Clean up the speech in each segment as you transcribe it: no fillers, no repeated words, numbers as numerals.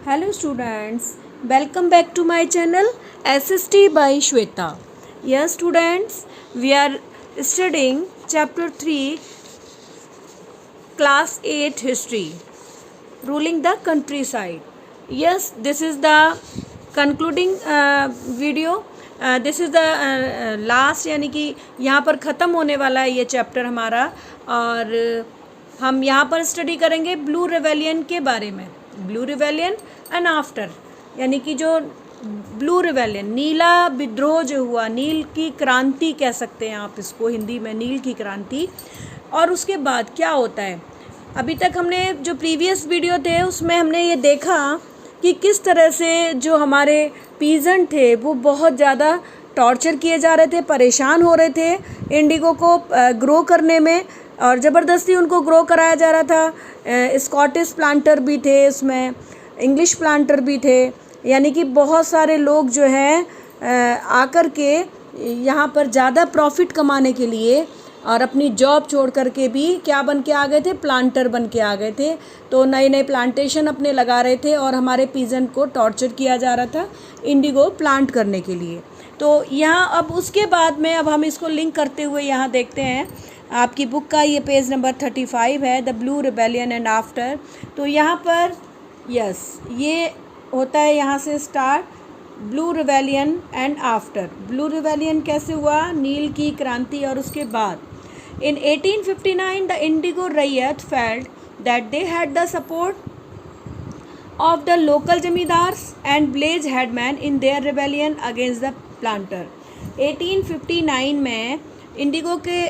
Hello students, welcome back to my channel SST by Shweta. Yes students, we are studying chapter 3 class 8 history, ruling the countryside. Yes, this is the concluding video. This is the last, यानी कि यहाँ पर ख़त्म होने वाला है ये chapter हमारा, और हम यहाँ पर स्टडी करेंगे ब्लू रिवेलियन के बारे में। ब्लू रिवेलियन एंड आफ्टर, यानी कि जो ब्लू रिवेलियन, नीला विद्रोह जो हुआ, नील की क्रांति कह सकते हैं आप इसको हिंदी में, नील की क्रांति, और उसके बाद क्या होता है। अभी तक हमने जो प्रीवियस वीडियो थे उसमें हमने ये देखा कि किस तरह से जो हमारे पीजेंट थे वो बहुत ज़्यादा टॉर्चर किए जा रहे थे, परेशान हो रहे थे इंडिगो को ग्रो करने में, और ज़बरदस्ती उनको ग्रो कराया जा रहा था। स्कॉटिश प्लांटर भी थे उसमें, इंग्लिश प्लांटर भी थे, यानी कि बहुत सारे लोग जो हैं आकर के यहाँ पर ज़्यादा प्रॉफिट कमाने के लिए और अपनी जॉब छोड़ करके भी क्या बन के आ गए थे, प्लांटर बन के आ गए थे। तो नए नए प्लांटेशन अपने लगा रहे थे और हमारे पीजेंट को टॉर्चर किया जा रहा था इंडिगो प्लांट करने के लिए। तो यहाँ अब उसके बाद में अब हम इसको लिंक करते हुए यहाँ देखते हैं, आपकी बुक का ये पेज नंबर 35 है, the blue rebellion and after. तो यहाँ पर यस ये होता है, यहाँ से start blue rebellion and after. Blue rebellion कैसे हुआ, नील की क्रांति और उसके बाद। In 1859, the Indigo Rayat felt that they had the support of the local zamindars and village headmen in their rebellion against the planter. 1859 में इंडिगो के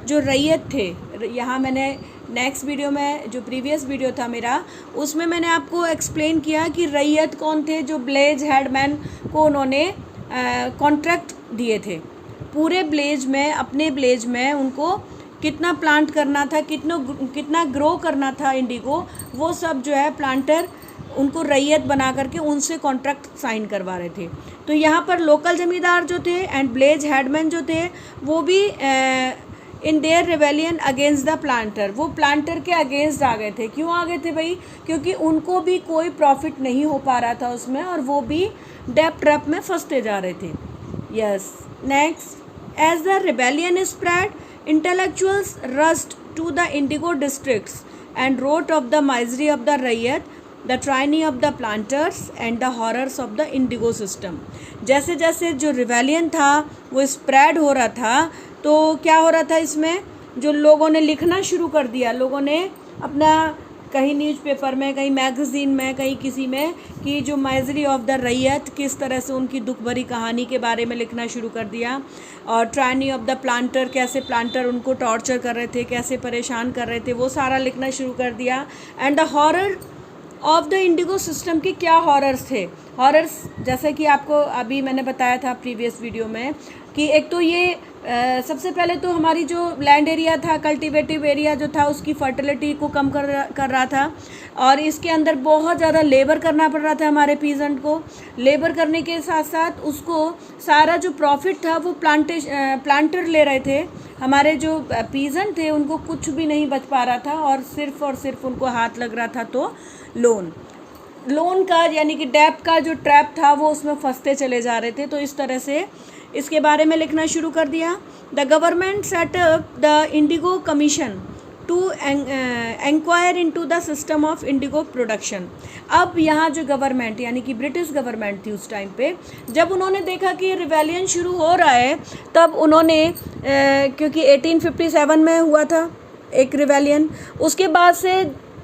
जो रैयत थे, यहाँ मैंने नेक्स्ट वीडियो में, जो प्रीवियस वीडियो था मेरा, उसमें मैंने आपको एक्सप्लेन किया कि रैयत कौन थे, जो विलेज हेडमैन को उन्होंने कॉन्ट्रैक्ट दिए थे। पूरे विलेज में, अपने विलेज में उनको कितना प्लांट करना था, कितना ग्रो करना था इंडिगो, वो सब जो है प्लांटर उनको रैयत बना करके उनसे कॉन्ट्रैक्ट साइन करवा रहे थे। तो यहाँ पर लोकल ज़मींदार जो थे एंड विलेज हेडमैन जो थे वो भी in their rebellion against the planter, वो प्लांटर के अगेंस्ट आ गए थे। क्यों आ गए थे भाई? क्योंकि उनको भी कोई प्रॉफिट नहीं हो पा रहा था उसमें, और वो भी डेब्ट ट्रैप में फंसते जा रहे थे। Yes, next, as the rebellion spread, intellectuals rushed to the Indigo districts and wrote of the misery of the Rayat, the tyranny of the planters and the horrors of the Indigo system। जैसे जैसे जो rebellion था वो spread हो रहा था, तो क्या हो रहा था इसमें, जो लोगों ने लिखना शुरू कर दिया, लोगों ने अपना कहीं न्यूज़पेपर में, कहीं मैगज़ीन में, कहीं किसी में, कि जो माइजरी ऑफ द रैयत, किस तरह से उनकी दुख भरी कहानी के बारे में लिखना शुरू कर दिया, और ट्रायनी ऑफ द प्लांटर, कैसे प्लांटर उनको टॉर्चर कर रहे थे, कैसे परेशान कर रहे थे, वो सारा लिखना शुरू कर दिया। And the horror of the Indigo system के क्या हॉरर्स थे। हॉरर्स जैसे कि आपको अभी मैंने बताया था प्रीवियस वीडियो में, कि एक तो ये सबसे पहले तो हमारी जो लैंड एरिया था, कल्टीवेटिव एरिया जो था, उसकी फर्टिलिटी को कम कर रहा था, और इसके अंदर बहुत ज़्यादा लेबर करना पड़ रहा था हमारे पीजेंट को। लेबर करने के साथ साथ उसको सारा जो प्रॉफिट था वो प्लांटर ले रहे थे। हमारे जो पीजेंट थे उनको कुछ भी नहीं बच पा रहा था, और सिर्फ उनको हाथ लग रहा था तो लोन का, यानी कि डेब्ट का जो ट्रैप था वो उसमें फंसते चले जा रहे थे। तो इस तरह से इसके बारे में लिखना शुरू कर दिया। The government set up the indigo commission to inquire into the system of indigo production. अब यहाँ जो गवर्नमेंट, यानी कि ब्रिटिश गवर्नमेंट थी उस टाइम पे, जब उन्होंने देखा कि रिवेलियन शुरू हो रहा है, तब उन्होंने क्योंकि 1857 में हुआ था एक रिवेलियन, उसके बाद से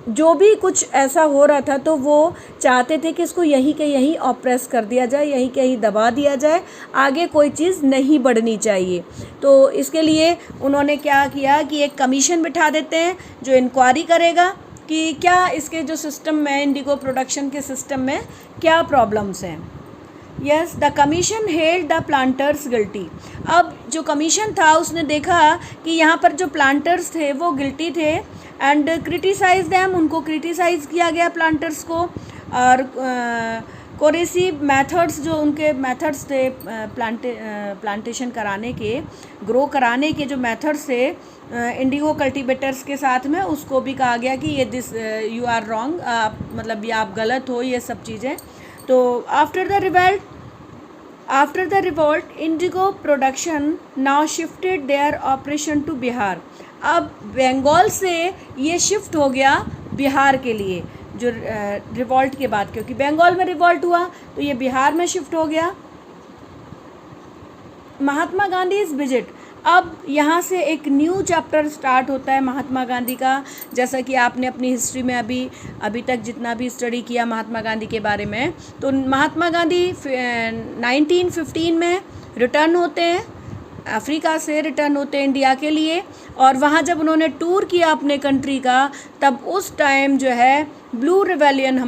जो भी कुछ ऐसा हो रहा था, तो वो चाहते थे कि इसको यहीं के यहीं ऑप्रेस कर दिया जाए, यहीं के यहीं दबा दिया जाए, आगे कोई चीज़ नहीं बढ़नी चाहिए। तो इसके लिए उन्होंने क्या किया कि एक कमीशन बिठा देते हैं जो इंक्वायरी करेगा कि क्या इसके जो सिस्टम में, इंडिगो प्रोडक्शन के सिस्टम में क्या प्रॉब्लम्स हैं। Yes, the commission held the planters guilty. अब जो कमीशन था उसने देखा कि यहाँ पर जो प्लांटर्स थे वो गिल्टी थे, एंड क्रिटिसाइज दैम, उनको क्रिटिसाइज़ किया गया प्लांटर्स को। और कोरेसिव मेथड्स, जो उनके मेथड्स थे प्लांटेशन कराने के, ग्रो कराने के जो मेथड्स थे इंडिगो कल्टीवेटर्स के साथ में, उसको भी कहा गया कि ये दिस यू आर रॉन्ग, मतलब ये आप गलत हो, ये सब चीज़ें। तो after the revolt indigo production now shifted their operation to Bihar. अब बंगाल से ये शिफ्ट हो गया बिहार के लिए, जो रिवॉल्ट के बाद, क्योंकि बंगाल में रिवॉल्ट हुआ तो ये बिहार में शिफ्ट हो गया। महात्मा गांधी इज विजिट, अब यहाँ से एक न्यू चैप्टर स्टार्ट होता है महात्मा गांधी का। जैसा कि आपने अपनी हिस्ट्री में अभी तक जितना भी स्टडी किया महात्मा गांधी के बारे में, तो महात्मा गांधी 1915 में रिटर्न होते हैं, अफ्रीका से रिटर्न होते हैं इंडिया के लिए। और वहाँ जब उन्होंने टूर किया अपने कंट्री का, तब उस टाइम जो है ब्लू रिवेलियन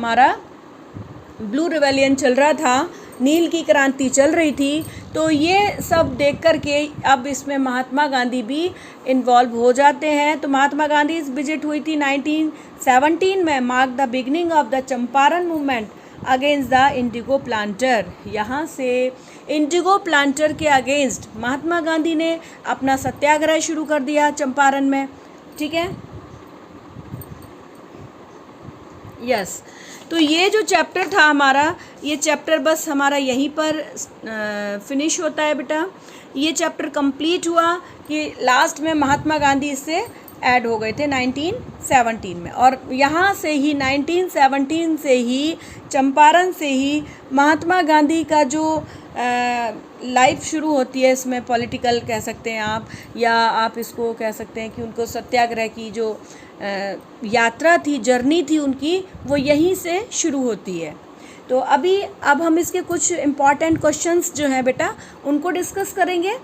चल रहा था, नील की क्रांति चल रही थी। तो ये सब देख कर के अब इसमें महात्मा गांधी भी इन्वॉल्व हो जाते हैं। तो महात्मा गांधी इस विजिट हुई थी 1917 में, mark the beginning of the Champaran movement against the Indigo planter. यहाँ से इंडिगो प्लांटर के अगेंस्ट महात्मा गांधी ने अपना सत्याग्रह शुरू कर दिया चंपारण में, ठीक है। यस, तो ये जो चैप्टर था हमारा, ये चैप्टर बस हमारा यहीं पर फिनिश होता है बेटा। ये चैप्टर कंप्लीट हुआ कि लास्ट में महात्मा गांधी इससे ऐड हो गए थे 1917 में। और यहाँ से ही 1917 से ही, चंपारण से ही महात्मा गांधी का जो लाइफ शुरू होती है, इसमें पॉलिटिकल कह सकते हैं आप, या आप इसको कह सकते हैं कि उनको सत्याग्रह की जो यात्रा थी, जर्नी थी उनकी, वो यहीं से शुरू होती है। तो अब हम इसके कुछ इम्पॉर्टेंट क्वेश्चंस जो हैं बेटा उनको डिस्कस करेंगे।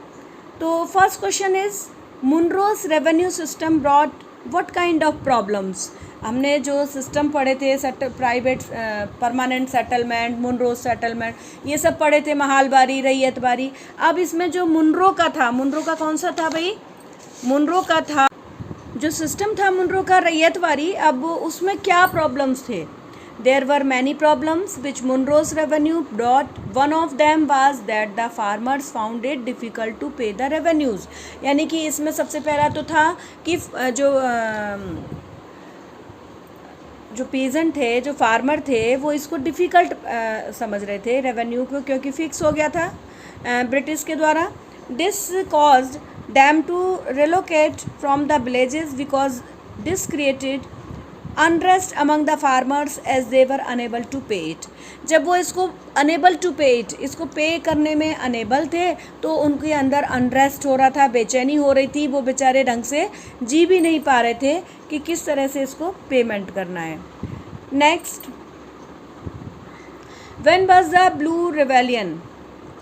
तो first question is Munro's revenue system brought what kind of problems. हमने जो सिस्टम पढ़े थे, private permanent settlement, Munro's settlement, ये सब पढ़े थे, महालबारी, रैयतबारी। अब इसमें जो मुनरो का था, मुनरो का कौन सा था भाई, मुनरो का था जो सिस्टम था मुनरो का, रैयतवारी। अब उसमें क्या प्रॉब्लम्स थे? There were many problems which Munro's revenue brought. One of them was that the farmers found it difficult to pay the revenues. यानी कि इसमें सबसे पहला तो था कि जो पेजेंट थे, जो फार्मर थे, वो इसको डिफ़िकल्ट समझ रहे थे रेवेन्यू को, क्योंकि फिक्स हो गया था ब्रिटिश के द्वारा। This caused them to relocate from the villages because this created unrest among the farmers as they were unable to pay it। जब वो इसको unable to pay it, इसको पे करने में unable थे, तो उनके अंदर unrest हो रहा था, बेचैनी हो रही थी, वो बेचारे ढंग से जी भी नहीं पा रहे थे कि किस तरह से इसको पेमेंट करना है। Next, when was the blue rebellion,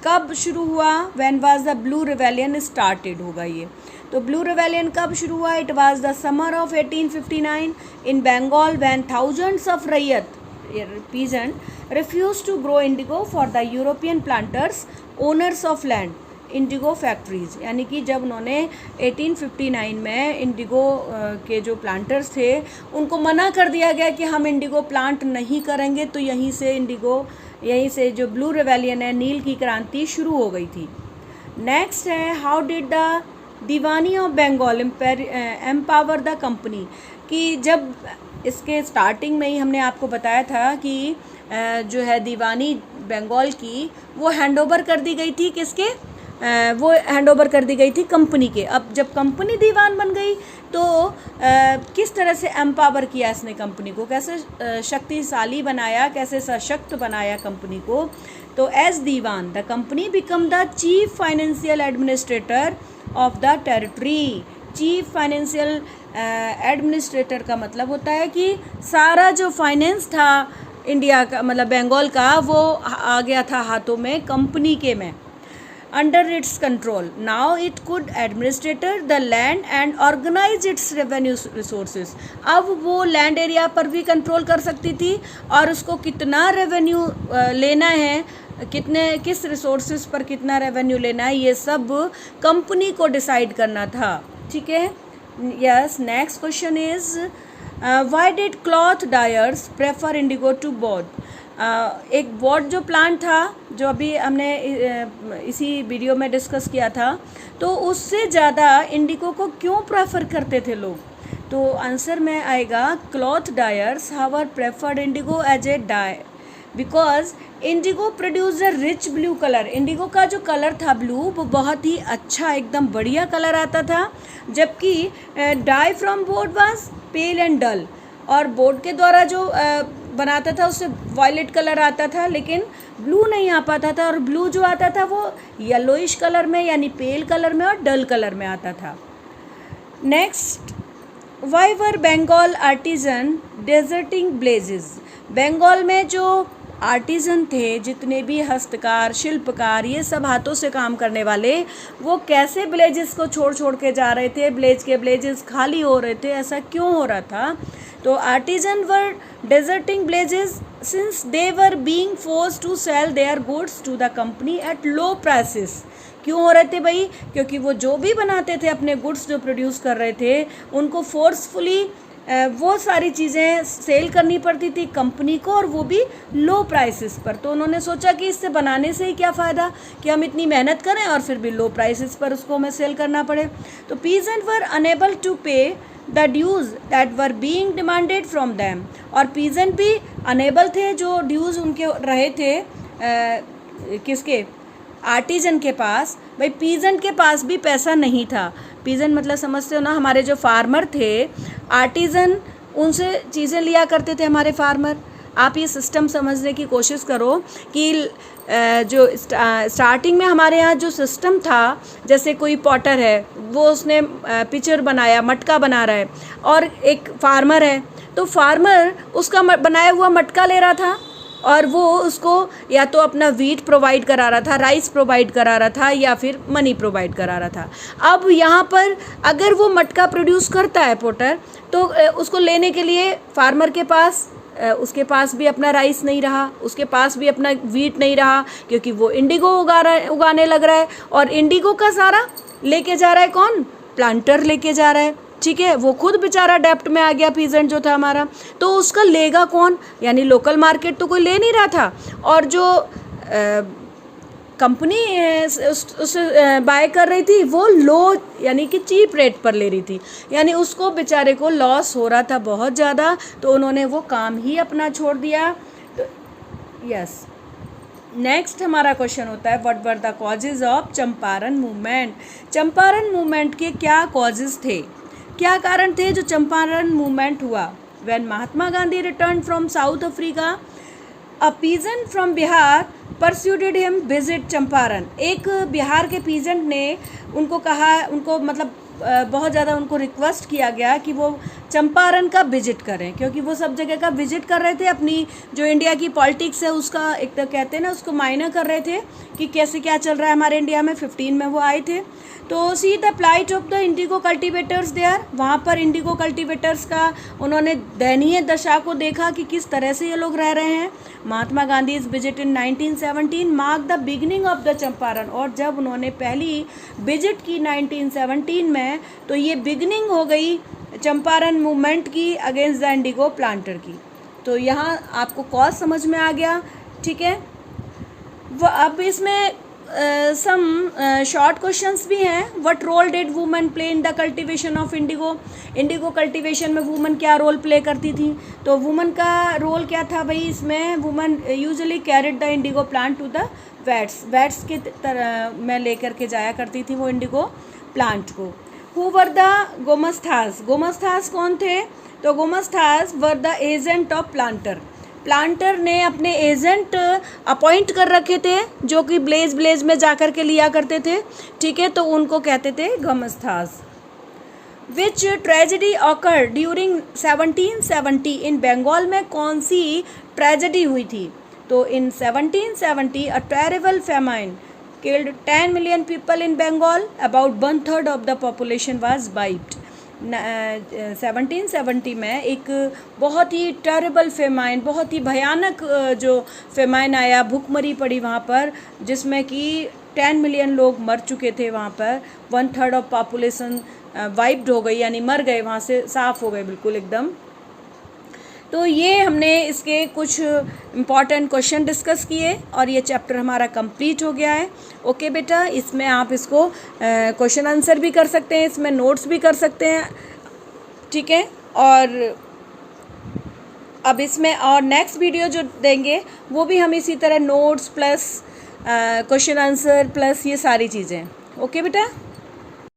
कब शुरू हुआ? When was the blue rebellion started होगा ये। तो ब्लू रिवेलियन कब शुरू हुआ? It was the summer of 1859 in Bengal when thousands of ryot peasant refuse to grow indigo for the European planters owners of land indigo factories. यानी कि जब उन्होंने 1859 में इंडिगो के जो प्लांटर्स थे उनको मना कर दिया गया कि हम इंडिगो प्लांट नहीं करेंगे, तो यहीं से जो ब्लू रिवेलियन है, नील की क्रांति शुरू हो गई थी। नेक्स्ट है, how did the Diwani of Bengal empower the company. कि जब इसके स्टार्टिंग में ही हमने आपको बताया था कि जो है दीवानी बंगाल की, वो हैंडओवर कर दी गई थी किसके? वो हैंडओवर कर दी गई थी कंपनी के। अब जब कंपनी दीवान बन गई तो किस तरह से एम्पावर किया इसने कंपनी को, कैसे शक्तिशाली बनाया, कैसे सशक्त बनाया कंपनी को? तो as Diwan the company become the chief financial administrator of the territory. Chief financial administrator का मतलब होता है कि सारा जो फाइनेंस था इंडिया का, मतलब बंगाल का, वो आ गया था हाथों में कंपनी के में, under its control. Now it could administrator the land and organise its revenue resources. अब वो लैंड एरिया पर भी कंट्रोल कर सकती थी और उसको कितना रेवेन्यू लेना है, किस रिसोर्सेज पर कितना रेवेन्यू लेना है, ये सब कंपनी को डिसाइड करना था, ठीक है। Yes, next question is why did cloth dyers prefer indigo to board? एक बोर्ड जो प्लांट था जो अभी हमने इसी वीडियो में डिस्कस किया था, तो उससे ज़्यादा इंडिगो को क्यों प्रेफर करते थे लोग? तो आंसर में आएगा cloth dyers however preferred indigo as a dye because indigo produce a rich blue colour. Indigo का जो कलर था ब्लू, वो बहुत ही अच्छा एकदम बढ़िया कलर आता था, जबकि डाई फ्रॉम बोर्ड वाज पेल एंड डल। और बोर्ड के द्वारा जो बनाता था उससे वायलेट कलर आता था, लेकिन ब्लू नहीं आ पाता था, और ब्लू जो आता था वो येलोइश कलर में यानी पेल कलर में और डल कलर में आता था। Next, why were Bengal artisan deserting blazes? Bengal में जो आर्टिजन थे, जितने भी हस्तकार शिल्पकार ये सब हाथों से काम करने वाले, वो कैसे ब्लेजेस को छोड़ छोड़ के जा रहे थे? ब्लेज के ब्लेजेस खाली हो रहे थे, ऐसा क्यों हो रहा था? तो artisan were deserting blazes since they were being forced to sell their goods to the company at low prices. क्यों हो रहे थे भाई? क्योंकि वो जो भी बनाते थे, अपने गुड्स जो प्रोड्यूस कर रहे थे, उनको फोर्सफुली वो सारी चीज़ें सेल करनी पड़ती थी कंपनी को, और वो भी लो प्राइसेस पर। तो उन्होंने सोचा कि इससे बनाने से ही क्या फ़ायदा कि हम इतनी मेहनत करें और फिर भी लो प्राइसेस पर उसको हमें सेल करना पड़े। तो peasant were unable to pay the dues that were being demanded from them. और पीजेंट भी अनेबल थे, जो ड्यूज़ उनके रहे थे किसके? आर्टिजन के पास। भाई पीजेंट के पास भी पैसा नहीं था। पीजेंट मतलब समझते हो ना, हमारे जो फार्मर थे, आर्टिजन उनसे चीज़ें लिया करते थे हमारे फार्मर। आप ये सिस्टम समझने की कोशिश करो कि जो स्टार्टिंग में हमारे यहाँ जो सिस्टम था, जैसे कोई पॉटर है, वो उसने पिक्चर बनाया, मटका बना रहा है, और एक फार्मर है, तो फार्मर उसका बनाया हुआ मटका ले रहा था और वो उसको या तो अपना वीट प्रोवाइड करा रहा था, राइस प्रोवाइड करा रहा था, या फिर मनी प्रोवाइड करा रहा था। अब यहाँ पर अगर वो मटका प्रोड्यूस करता है पॉटर, तो उसको लेने के लिए फार्मर के पास उसके पास भी अपना राइस नहीं रहा, उसके पास भी अपना वीट नहीं रहा, क्योंकि वो इंडिगो उगाने लग रहा है, और इंडिगो का सारा लेके जा रहा है कौन? प्लांटर लेके जा रहा है। ठीक है, वो खुद बेचारा डेप्ट में आ गया, पीजेंट जो था हमारा, तो उसका लेगा कौन? यानी लोकल मार्केट तो कोई ले नहीं रहा था, और जो कंपनी उससे बाय कर रही थी वो लो यानी कि चीप रेट पर ले रही थी, यानी उसको बेचारे को लॉस हो रहा था बहुत ज़्यादा, तो उन्होंने वो काम ही अपना छोड़ दिया। तो यस, नेक्स्ट हमारा क्वेश्चन होता है what were the causes of Champaran movement? Champaran movement के क्या कॉजेज थे, क्या कारण थे जो चंपारण मूवमेंट हुआ? When Mahatma Gandhi return from South Africa, a peasant from Bihar persuaded him visit Champaran. एक बिहार के पीजेंट ने उनको कहा, उनको मतलब बहुत ज़्यादा उनको रिक्वेस्ट किया गया कि वो चंपारण का विजिट करें, क्योंकि वो सब जगह का विजिट कर रहे थे, अपनी जो इंडिया की पॉलिटिक्स है उसका एक तो कहते हैं ना, उसको मायना कर रहे थे कि कैसे क्या चल रहा है हमारे इंडिया में। 15 में वो आए थे। तो see the plight of the indigo cultivators there, वहाँ पर इंडिगो कल्टिवेटर्स का उन्होंने दयनीय दशा को देखा कि किस तरह से ये लोग रह रहे हैं। Mahatma Gandhi is visit in 1917 mark the beginning of the Champaran, और जब उन्होंने पहली विजिट की 1917 में, तो ये बिगिनिंग हो गई चंपारण मूवमेंट की अगेंस्ट द इंडिगो प्लांटर की। तो यहाँ आपको कॉज समझ में आ गया। ठीक है, अब इसमें सम शॉर्ट क्वेश्चंस भी हैं। What role did women play in the cultivation of indigo? Indigo cultivation में वुमेन क्या रोल प्ले करती थी? तो वुमेन का रोल क्या था भाई इसमें? Women usually carried the indigo plant to the vats के तरह में लेकर के जाया करती थी वो इंडिगो प्लांट को। Who were the gomasthas? Gomasthas कौन थे? तो gomasthas were the agent of planter. Planter ने अपने एजेंट अपॉइंट कर रखे थे, जो कि ब्लेज में जाकर के लिया करते थे। ठीक है, तो उनको कहते थे गोमस्थास। विच ट्रेजेडी ऑकर ड्यूरिंग 1770? इन बंगाल में कौन सी ट्रेजेडी हुई थी? तो इन 1770 a terrible famine killed 10 million people in Bengal. About 1/3 of the population was wiped. 1770 में एक बहुत ही टेरेबल फेमाइन, बहुत ही भयानक जो फेमाइन आया, भूखमरी पड़ी वहाँ पर, जिसमें कि 10 मिलियन लोग मर चुके थे वहाँ पर। 1/3 ऑफ पॉपुलेशन वाइप्ड हो गई, यानी मर गए, वहाँ से साफ़ हो गए बिल्कुल एकदम। तो ये हमने इसके कुछ इम्पॉर्टेंट क्वेश्चन डिस्कस किए और ये चैप्टर हमारा कंप्लीट हो गया है। ओके बेटा, इसमें आप इसको क्वेश्चन आंसर भी कर सकते हैं, इसमें नोट्स भी कर सकते हैं, ठीक है। और अब इसमें और नेक्स्ट वीडियो जो देंगे वो भी हम इसी तरह notes plus question answer plus ये सारी चीज़ें। ओके बेटा।